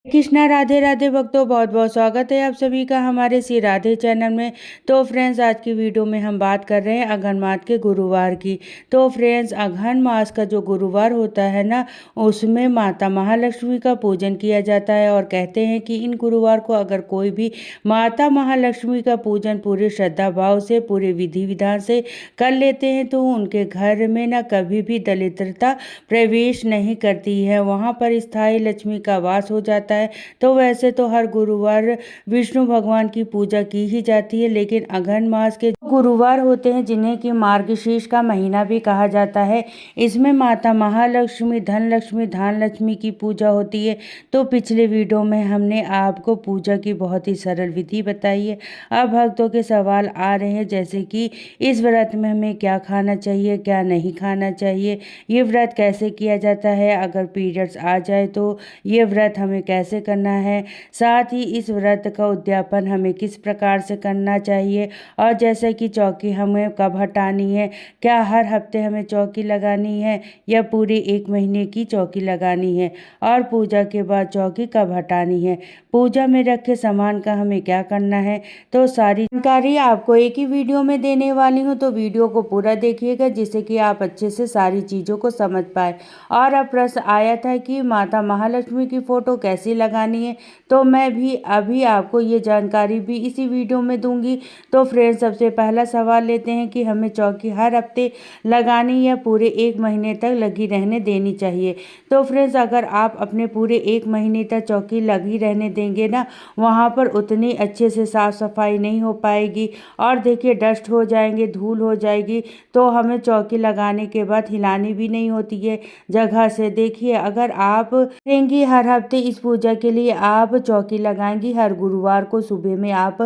कृष्णा राधे राधे भक्तों, बहुत बहुत स्वागत है आप सभी का हमारे श्री राधे चैनल में। तो फ्रेंड्स, आज की वीडियो में हम बात कर रहे हैं अघन मास के गुरुवार की। तो फ्रेंड्स, अघन मास का जो गुरुवार होता है ना, उसमें माता महालक्ष्मी का पूजन किया जाता है और कहते हैं कि इन गुरुवार को अगर कोई भी माता महालक्ष्मी का पूजन पूरे श्रद्धा भाव से, पूरे विधि विधान से कर लेते हैं तो उनके घर में ना कभी भी दरिद्रता प्रवेश नहीं करती है, वहाँ पर स्थायी लक्ष्मी का वास हो जाता है। तो वैसे तो हर गुरुवार विष्णु भगवान की पूजा की ही जाती है, लेकिन अघन मास के गुरुवार होते हैं जिन्हें कि मार्गशीर्ष का महीना भी कहा जाता है, इसमें माता महालक्ष्मी, धन लक्ष्मी, धान लक्ष्मी की पूजा होती है। तो पिछले वीडियो में हमने आपको पूजा की बहुत ही सरल विधि बताई है। अब भक्तों के सवाल आ रहे हैं, जैसे कि इस व्रत में हमें क्या खाना चाहिए, क्या नहीं खाना चाहिए, ये व्रत कैसे किया जाता है, अगर पीरियड्स आ जाए तो ये व्रत हमें कैसे करना है, साथ ही इस व्रत का उद्यापन हमें किस प्रकार से करना चाहिए, और जैसे कि चौकी हमें कब हटानी है, क्या हर हफ्ते हमें चौकी लगानी है या पूरे 1 महीने की चौकी लगानी है, और पूजा के बाद चौकी कब हटानी है, पूजा में रखे सामान का हमें क्या करना है। तो सारी जानकारी आपको एक ही वीडियो में देने वाली हूँ, तो वीडियो को पूरा देखिएगा जिससे कि आप अच्छे से सारी चीज़ों को समझ पाए। और अब प्रश्न आया था कि माता महालक्ष्मी की फ़ोटो कैसी लगानी है, तो मैं भी अभी आपको ये जानकारी भी इसी वीडियो में दूंगी। तो फ्रेंड्स, सबसे पहला सवाल लेते हैं कि हमें चौकी हर हफ्ते लगानी या पूरे 1 महीने तक लगी रहने देनी चाहिए। तो फ्रेंड्स, अगर आप अपने पूरे 1 महीने तक चौकी लगी रहने देंगे ना, वहाँ पर उतनी अच्छे से साफ़ सफाई नहीं हो पाएगी और देखिए डस्ट हो जाएंगे, धूल हो जाएगी, तो हमें चौकी लगाने के बाद हिलानी भी नहीं होती है जगह से। देखिए, अगर आप करेंगी हर हफ्ते इस पूजा के लिए, आप चौकी लगाएंगी हर गुरुवार को सुबह में, आप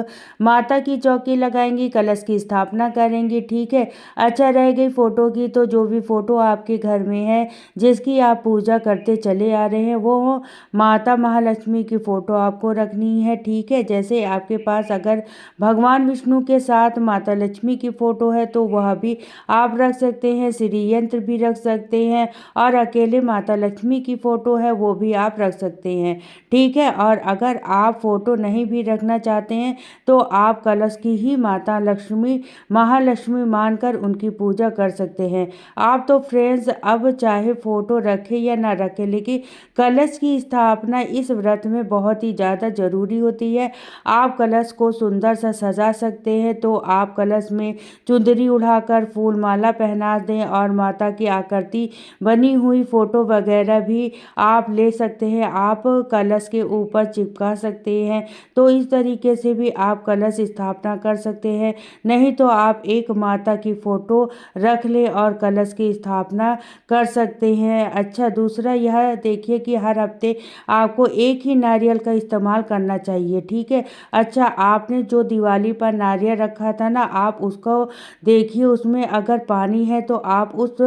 माता की चौकी लगाएंगी, कलश की स्थापना करेंगी, ठीक है। अच्छा, रह गई फोटो की, तो जो भी फोटो आपके घर में है जिसकी आप पूजा करते चले आ रहे हैं, वो माता महालक्ष्मी की फोटो आपको रखनी है, ठीक है। जैसे आपके पास अगर भगवान विष्णु के साथ माता लक्ष्मी की फोटो है तो वह भी आप रख सकते हैं, श्री यंत्र भी रख सकते हैं, और अकेले माता लक्ष्मी की फोटो है वो भी आप रख सकते हैं, ठीक है। और अगर आप फोटो नहीं भी रखना चाहते हैं तो आप कलश की ही माता लक्ष्मी, महालक्ष्मी मानकर उनकी पूजा कर सकते हैं आप। तो फ्रेंड्स, अब चाहे फोटो रखें या ना रखें, लेकिन कलश की स्थापना इस व्रत में बहुत ही ज़्यादा जरूरी होती है। आप कलश को सुंदर सा सजा सकते हैं, तो आप कलश में चुंदरी उड़ाकर फूल माला पहना दें और माता की आकृति बनी हुई फोटो वगैरह भी आप ले सकते हैं, आप कलश के ऊपर चिपका सकते हैं। तो इस तरीके से भी आप कलश स्थापना कर सकते हैं, नहीं तो आप एक माता की फोटो रख लें और कलश की स्थापना कर सकते हैं। अच्छा, दूसरा यह देखिए कि हर हफ्ते आपको एक ही नारियल का इस्तेमाल करना चाहिए, ठीक है। अच्छा, आपने जो दिवाली पर नारियल रखा था ना, आप उसको देखिए, उसमें अगर पानी है तो आप उस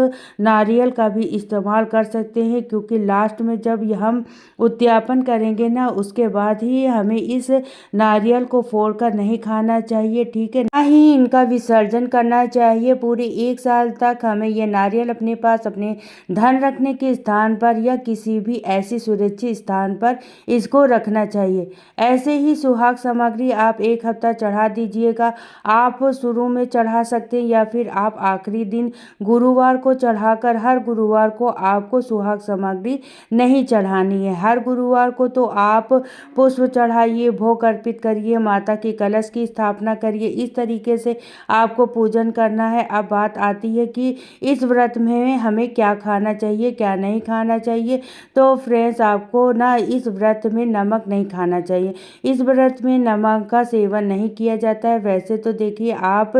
नारियल का भी इस्तेमाल कर सकते हैं, क्योंकि लास्ट में जब हम उद्यापन करेंगे ना, उसके बाद ही हमें इस नारियल को फोड़कर नहीं खाना चाहिए, ठीक है, ना ही इनका विसर्जन करना चाहिए। पूरे 1 साल तक हमें ये नारियल अपने पास, अपने धन रखने के स्थान पर या किसी भी ऐसी सुरक्षित स्थान पर इसको रखना चाहिए। ऐसे ही सुहाग सामग्री आप 1 हफ्ता चढ़ा दीजिएगा। आप शुरू में चढ़ा सकते हैं या फिर आप आखिरी दिन गुरुवार को चढ़ाकर, हर गुरुवार को आपको सुहाग सामग्री नहीं चढ़ानी है। हर गुरुवार को तो आप पुष्प चढ़ाइए, भोग अर्पित करिए, माता की कलश की स्थापना करिए, इस तरीके से आपको पूजन करना है। अब बात आती है कि इस व्रत में हमें क्या खाना चाहिए, क्या नहीं खाना चाहिए। तो फ्रेंड्स, आपको ना इस व्रत में नमक नहीं खाना चाहिए। इस व्रत में नमक का सेवन नहीं किया जाता है। वैसे तो देखिए, आप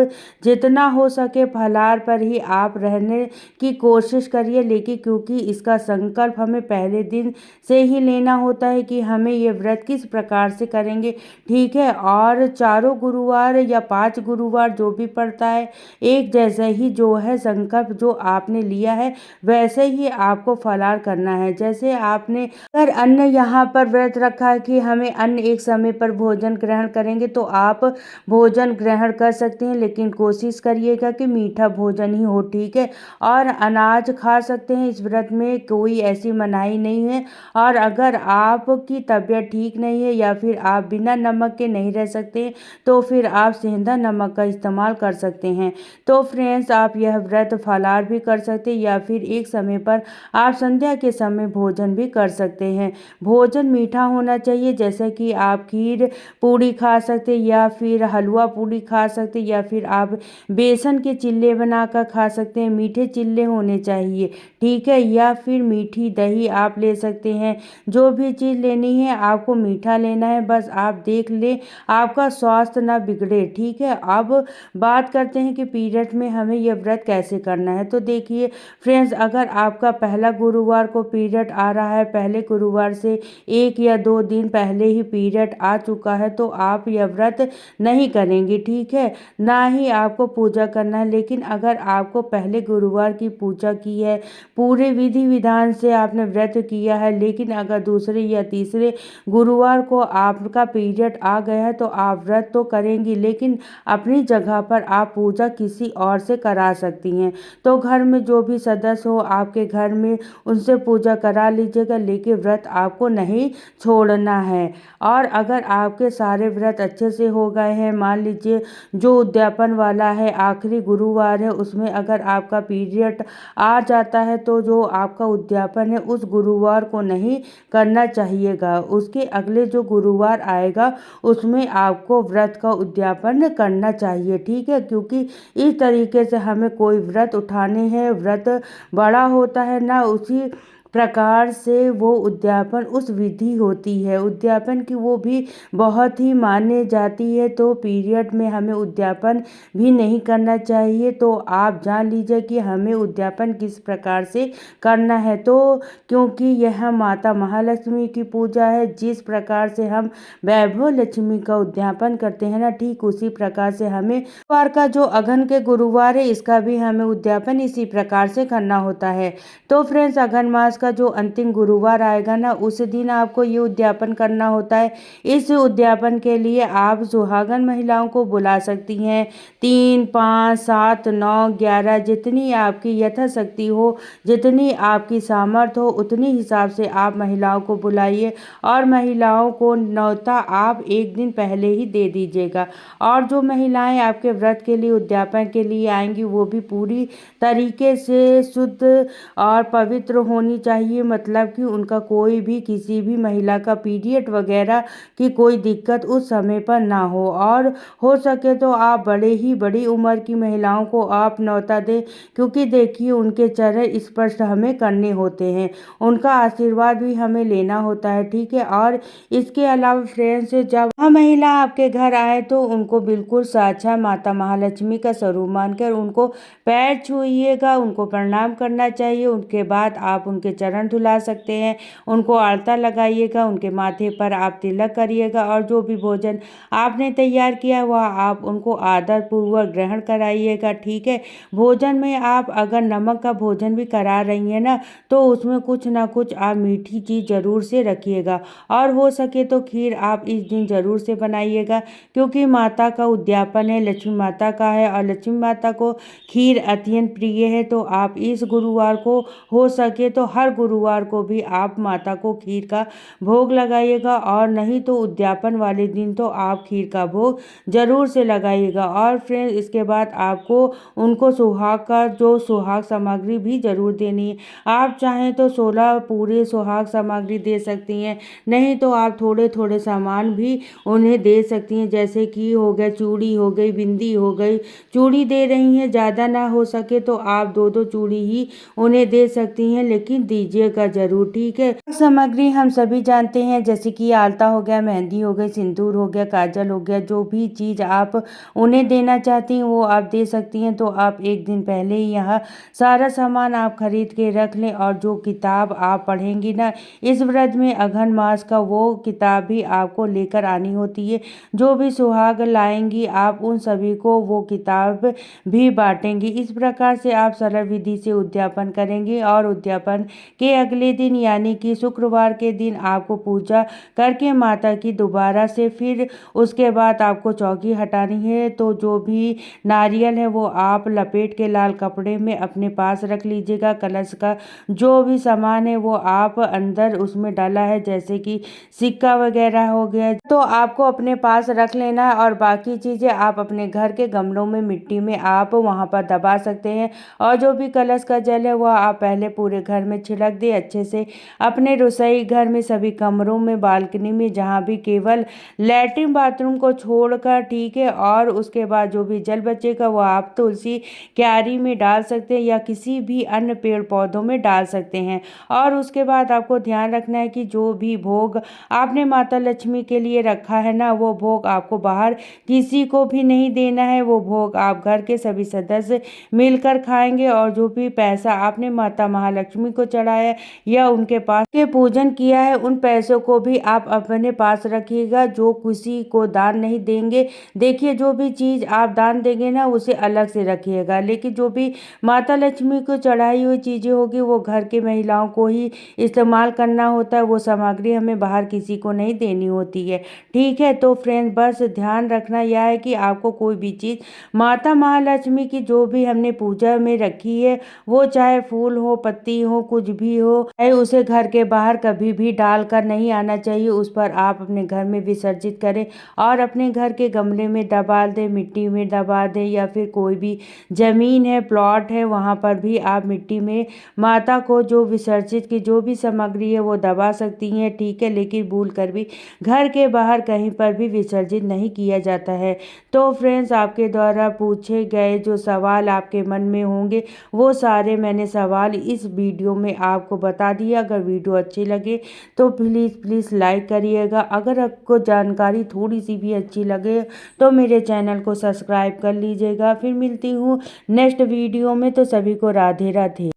जितना हो सके फलाहार पर ही आप रहने की कोशिश करिए, लेकिन क्योंकि इसका संकल्प हमें पहले दिन से ही लेना होता है कि हमें ये व्रत किस प्रकार से करेंगे, ठीक है। और चारों गुरुवार या 5 गुरुवार जो भी पड़ता है, एक जैसा ही जो है संकल्प जो आपने लिया है वैसे ही आपको फलाहार करना है। जैसे आपने अगर अन्न यहाँ पर व्रत रखा है कि हमें अन्न एक समय पर भोजन ग्रहण करेंगे, तो आप भोजन ग्रहण कर सकते हैं, लेकिन कोशिश करिएगा कि मीठा भोजन ही हो, ठीक है। और अनाज खा सकते हैं, इस व्रत में कोई ऐसी मनाही नहीं है। और अगर आपकी तबीयत ठीक नहीं है या फिर आप बिना नमक के नहीं रह सकते तो फिर आप सेंधा नमक का इस्तेमाल कर सकते हैं। तो फ्रेंड्स, आप यह व्रत फलाहार भी कर सकते हैं या फिर एक समय पर आप संध्या के समय भोजन भी कर सकते हैं। भोजन मीठा होना चाहिए, जैसे कि आप खीर पूड़ी खा सकते या फिर हलवा पूड़ी खा सकते या फिर आप बेसन के चिल्ले बनाकर खा सकते हैं। मीठे चिल्ले होने चाहिए, ठीक है, या फिर मीठी दही आप ले सकते हैं। जो भी चीज़ लेनी है आपको मीठा लेना है, बस आप देख लें आपका स्वास्थ्य ना बिगड़े, ठीक है। अब बात करते हैं कि पीरियड में हमें यह व्रत कैसे करना है। तो देखिए फ्रेंड्स, अगर आपका पहला गुरुवार को पीरियड आ रहा है, पहले गुरुवार से 1 या 2 दिन पहले ही पीरियड आ चुका है, तो आप यह व्रत नहीं करेंगे, ठीक है, ना ही आपको पूजा करना है। लेकिन अगर आपको पहले गुरुवार की पूजा की है, पूरे विधि विधान से आपने व्रत किया है, लेकिन अगर दूसरे या तीसरे गुरुवार को आपका पीरियड आ गया है तो आप व्रत तो करेंगी, लेकिन अपनी जगह पर आप पूजा किसी और से करा सकती हैं। तो घर में जो भी सदस्य हो आपके घर में, उनसे पूजा करा लीजिएगा, लेकिन व्रत आपको नहीं छोड़ना है। और अगर आपके सारे व्रत अच्छे से हो गए हैं, मान लीजिए जो उद्यापन वाला है आखिरी गुरुवार है, उसमें अगर आपका पीरियड आ जाता है तो जो आपका उद्यापन है उस गुरुवार को नहीं करना चाहिएगा। उसके अगले जो गुरुवार आएगा उसमें आपको व्रत का उद्यापन करना चाहिए, ठीक है, क्योंकि इस तरीके से हमें कोई व्रत उठाने हैं। व्रत बड़ा होता है ना, उसी प्रकार से वो उद्यापन उस विधि होती है, उद्यापन की वो भी बहुत ही माने जाती है। तो पीरियड में हमें उद्यापन भी नहीं करना चाहिए। तो आप जान लीजिए कि हमें उद्यापन किस प्रकार से करना है। तो क्योंकि यह माता महालक्ष्मी की पूजा है, जिस प्रकार से हम वैभव लक्ष्मी का उद्यापन करते हैं ना, ठीक उसी प्रकार से हमें गुरुवार का जो अगहन के गुरुवार है इसका भी हमें उद्यापन इसी प्रकार से करना होता है। तो फ्रेंड्स, अगहन मास का जो अंतिम गुरुवार आएगा ना, उस दिन आपको ये उद्यापन करना होता है। इस उद्यापन के लिए आप सुहागन महिलाओं को बुला सकती हैं। 3, 5, 7, 9, 11 जितनी आपकी यथाशक्ति हो, जितनी आपकी सामर्थ्य हो, उतनी हिसाब से आप महिलाओं को बुलाइए और महिलाओं को न्योता आप एक दिन पहले ही दे दीजिएगा। और जो महिलाएं आपके व्रत के लिए उद्यापन के लिए आएंगी वो भी पूरी तरीके से शुद्ध और पवित्र होनी चाहिए, मतलब कि उनका कोई भी किसी भी महिला का पीरियड वगैरह की कोई दिक्कत उस समय पर ना हो। और हो सके तो आप बड़ी उम्र की महिलाओं को आप न्योता दें, क्योंकि देखिए उनके चरण स्पर्श हमें करने होते हैं, उनका आशीर्वाद भी हमें लेना होता है, ठीक है। और इसके अलावा फ्रेंड्स, जब वह महिला आपके घर आए तो उनको बिल्कुल साक्षात माता महालक्ष्मी का स्वरूप मानकर उनको पैर छूइएगा, उनको प्रणाम करना चाहिए। उनके बाद आप उनके चरण धुला सकते हैं, उनको आलता लगाइएगा, उनके माथे पर आप तिलक करिएगा और जो भी भोजन आपने तैयार किया वह आप उनको आदर पूर्वक ग्रहण कराइएगा, ठीक है। भोजन में आप अगर नमक का भोजन भी करा रही हैं ना, तो उसमें कुछ ना कुछ आप मीठी चीज़ ज़रूर से रखिएगा। और हो सके तो खीर आप इस दिन ज़रूर से बनाइएगा, क्योंकि माता का उद्यापन है, लक्ष्मी माता का है और लक्ष्मी माता को खीर अत्यंत प्रिय है। तो आप इस गुरुवार को हो सके तो हर गुरुवार को भी आप माता को खीर का भोग लगाइएगा, और नहीं तो उद्यापन वाले दिन तो आप खीर का भोग ज़रूर से लगाइएगा। और फ्रेंड्स, इसके बाद आपको उनको सुहाग का जो सुहाग सामग्री भी ज़रूर देनी है। आप चाहें तो 16 पूरे सुहाग सामग्री दे सकती हैं, नहीं तो आप थोड़े थोड़े सामान भी उन्हें दे सकती हैं, जैसे कि हो गया चूड़ी हो गई, बिंदी हो गई। चूड़ी दे रही हैं, ज़्यादा ना हो सके तो आप 2-2 चूड़ी ही उन्हें दे सकती हैं, लेकिन दीजिएगा ज़रूर, ठीक है। सामग्री हम सभी जानते हैं, जैसे कि आलता हो गया, मेहंदी हो गई, सिंदूर हो गया, काजल हो गया, जो भी चीज़ आप उन्हें देना चाहती हैं वो आप दे सकती हैं। तो आप एक दिन पहले ही यहाँ सारा सामान आप खरीद के रख लें, और जो किताब आप पढ़ेंगी ना इस व्रत में अगहन मास का, वो किताब भी आपको लेकर आनी होती है। जो भी सुहाग लाएंगी आप उन सभी को वो किताब भी बांटेंगी। इस प्रकार से आप सरल विधि से उद्यापन करेंगे और उद्यापन के अगले दिन यानी कि शुक्रवार के दिन आपको पूजा करके माता की दोबारा से फिर उसके बाद आपको चौकी हटानी है। तो जो भी नारियल है वो आप लपेट के लाल कपड़े में अपने पास रख लीजिएगा। कलश का जो भी सामान है वो आप अंदर उसमें डाला है, जैसे कि सिक्का वगैरह हो गया, तो आपको अपने पास रख लेना है। और बाकी चीज़ें आप अपने घर के गमलों में मिट्टी में आप वहाँ पर दबा सकते हैं। और जो भी कलश का जल है वह आप पहले पूरे घर में छिड़क दें अच्छे से, अपने रसोई घर में, सभी कमरों में, बालकनी में, जहाँ भी केवल लैट्रिन बाथरूम को छोड़कर, ठीक है। और उसके बाद जो भी जल बचेगा वो आप तुलसी क्यारी में डाल सकते हैं या किसी भी अन्य पेड़ पौधों में डाल सकते हैं। और उसके बाद आपको ध्यान रखना है कि जो भी भोग आपने माता लक्ष्मी के लिए रखा है ना, वो भोग आपको बाहर किसी को भी नहीं देना है। वो भोग आप घर के सभी सदस्य मिलकर खाएंगे। और जो भी पैसा आपने माता महालक्ष्मी को चढ़ाया या उनके पास के पूजन किया है, उन पैसों को भी आप अपने पास रखिएगा, जो किसी को दान नहीं देंगे। देखिए, जो भी चीज़ आप दान देंगे ना उसे अलग से रखिएगा, लेकिन जो भी माता लक्ष्मी को चढ़ाई हुई चीज़ें होगी वो घर की महिलाओं को ही इस्तेमाल करना होता है। वो सामग्री हमें बाहर किसी को नहीं देनी होती है, ठीक है। तो फ्रेंड्स, बस ध्यान रखना यह है कि आपको कोई भी चीज़ माता महालक्ष्मी की जो भी हमने पूजा में रखी है, वो चाहे फूल हो, पत्ती हो, कुछ भी हो, चाहे उसे घर के बाहर कभी भी डालकर नहीं आना चाहिए। उस पर आप अपने घर में विसर्जित करें और अपने घर के गमले में दबा दें, मिट्टी में दबा दें, या फिर कोई भी जमीन है, प्लॉट है, वहाँ पर भी आप मिट्टी में माता को जो विसर्जित की जो भी सामग्री है वो दबा सकती हैं, ठीक है। लेकिन भूल कर भी घर के बाहर कहीं पर भी विसर्जित नहीं किया जाता है। तो फ्रेंड्स, आपके द्वारा पूछे गए जो सवाल आपके मन में होंगे वो सारे मैंने सवाल इस वीडियो में आपको बता दिया। अगर वीडियो अच्छी लगे तो प्लीज़ लाइक करिएगा। अगर आपको जानकारी थोड़ी सी भी अच्छी लगे तो मेरे चैनल को सब्सक्राइब कर लीजिएगा। फिर मिलती हूँ नेक्स्ट वीडियो में, तो सभी को राधे राधे।